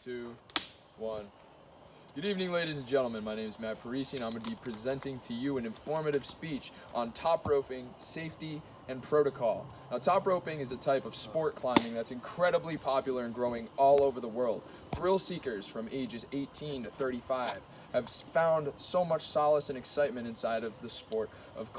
2, 1. Good evening, ladies and gentlemen. My name is Matt Parisi, and I'm going to be presenting to you an informative speech on top roping, safety, and protocol. Now, top roping is a type of sport climbing that's incredibly popular and growing all over the world. Thrill seekers from ages 18 to 35 have found so much solace and excitement inside of the sport of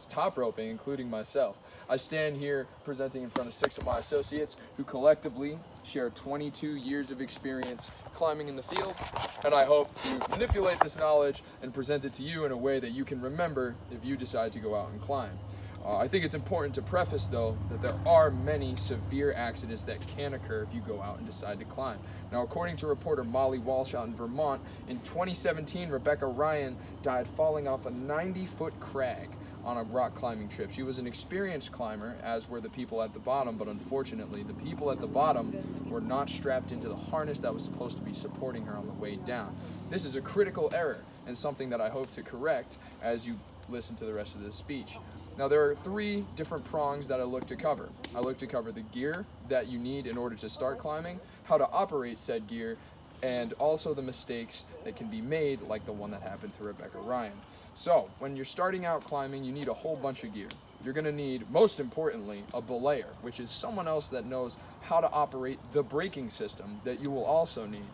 top roping, including myself. I stand here presenting in front of 6 of my associates who collectively share 22 years of experience climbing in the field, and I hope to manipulate this knowledge and present it to you in a way that you can remember if you decide to go out and climb. I think it's important to preface, though, that there are many severe accidents that can occur if you go out and decide to climb. Now, according to reporter Molly Walsh out in Vermont, in 2017, Rebecca Ryan died falling off a 90-foot crag on a rock climbing trip. She was an experienced climber, as were the people at the bottom, but unfortunately, the people at the bottom were not strapped into the harness that was supposed to be supporting her on the way down. This is a critical error and something that I hope to correct as you listen to the rest of this speech. Now, there are 3 different prongs that I look to cover. I look to cover the gear that you need in order to start climbing, how to operate said gear, and also the mistakes that can be made, like the one that happened to Rebecca Ryan. So, when you're starting out climbing, you need a whole bunch of gear. You're going to need, most importantly, a belayer, which is someone else that knows how to operate the braking system that you will also need.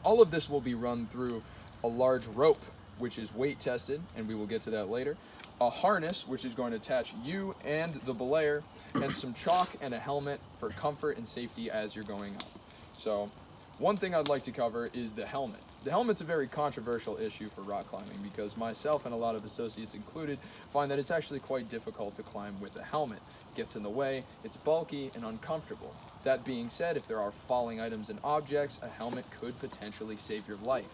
All of this will be run through a large rope, which is weight tested, and we will get to that later. A harness, which is going to attach you and the belayer, and some chalk and a helmet for comfort and safety as you're going up. So, one thing I'd like to cover is the helmet. The helmet's a very controversial issue for rock climbing because myself and a lot of associates included find that it's actually quite difficult to climb with a helmet. It gets in the way, it's bulky and uncomfortable. That being said, if there are falling items and objects, a helmet could potentially save your life.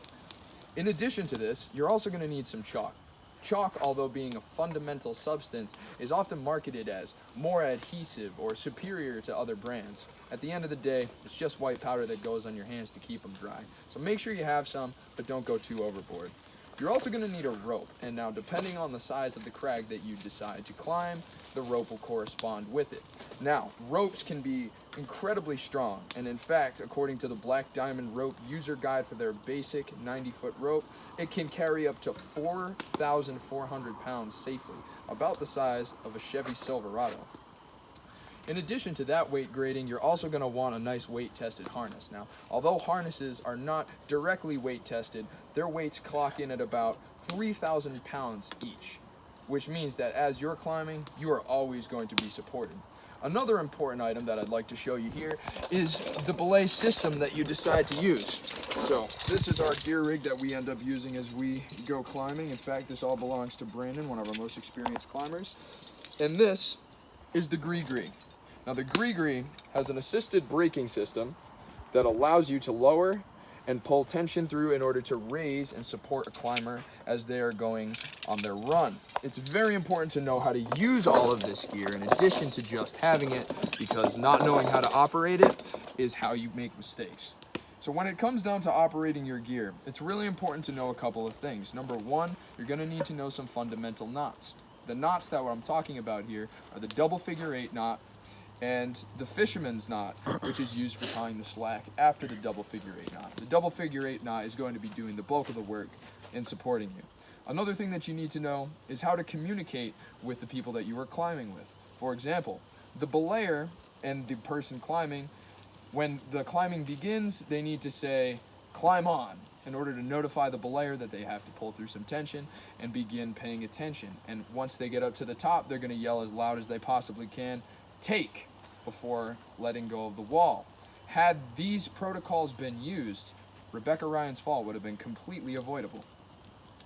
In addition to this, you're also going to need some chalk. Chalk, although being a fundamental substance, is often marketed as more adhesive or superior to other brands. At the end of the day, it's just white powder that goes on your hands to keep them dry. So make sure you have some, but don't go too overboard. You're also going to need a rope, and now depending on the size of the crag that you decide to climb, the rope will correspond with it. Now, ropes can be incredibly strong, and in fact, according to the Black Diamond Rope User Guide for their basic 90-foot rope, it can carry up to 4,400 pounds safely, about the size of a Chevy Silverado. In addition to that weight grading, you're also going to want a nice weight-tested harness. Now, although harnesses are not directly weight-tested, their weights clock in at about 3,000 pounds each, which means that as you're climbing, you are always going to be supported. Another important item that I'd like to show you here is the belay system that you decide to use. So, this is our gear rig that we end up using as we go climbing. In fact, this all belongs to Brandon, one of our most experienced climbers. And this is the Gree. Now, the Gree has an assisted braking system that allows you to lower and pull tension through in order to raise and support a climber as they are going on their run. It's very important to know how to use all of this gear in addition to just having it, because not knowing how to operate it is how you make mistakes. So when it comes down to operating your gear, it's really important to know a couple of things. Number 1, you're going to need to know some fundamental knots. The knots that I'm talking about here are the double figure 8 knot, and the fisherman's knot, which is used for tying the slack after the double figure 8 knot. The double figure 8 knot is going to be doing the bulk of the work in supporting you. Another thing that you need to know is how to communicate with the people that you are climbing with. For example, the belayer and the person climbing, when the climbing begins, they need to say, "Climb on," in order to notify the belayer that they have to pull through some tension and begin paying attention. And once they get up to the top, they're going to yell as loud as they possibly can, "Take," before letting go of the wall. Had these protocols been used, Rebecca Ryan's fall would have been completely avoidable.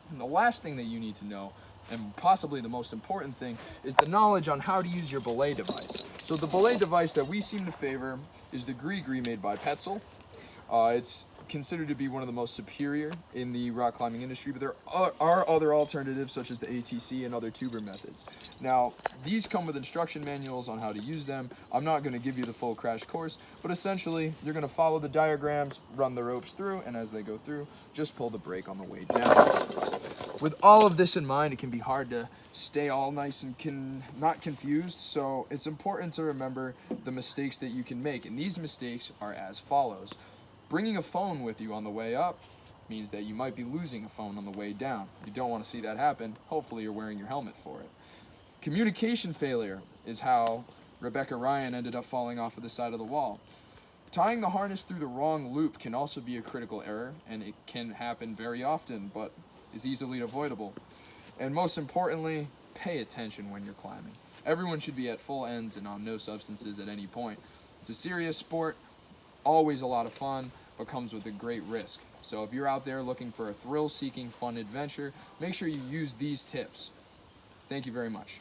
And the last thing that you need to know, and possibly the most important thing, is the knowledge on how to use your belay device. So the belay device that we seem to favor is the Gree made by Petzl. It's considered to be one of the most superior in the rock climbing industry, but there are other alternatives such as the ATC and other tuber methods. Now, these come with instruction manuals on how to use them. I'm not going to give you the full crash course, but essentially, you're going to follow the diagrams, run the ropes through, and as they go through, just pull the brake on the way down. With all of this in mind, it can be hard to stay all nice and not confused, so it's important to remember the mistakes that you can make, and these mistakes are as follows. Bringing a phone with you on the way up means that you might be losing a phone on the way down. You don't want to see that happen. Hopefully you're wearing your helmet for it. Communication failure is how Rebecca Ryan ended up falling off of the side of the wall. Tying the harness through the wrong loop can also be a critical error, and it can happen very often, but is easily avoidable. And most importantly, pay attention when you're climbing. Everyone should be at full ends and on no substances at any point. It's a serious sport, always a lot of fun, but comes with a great risk. So if you're out there looking for a thrill-seeking, fun adventure, make sure you use these tips. Thank you very much.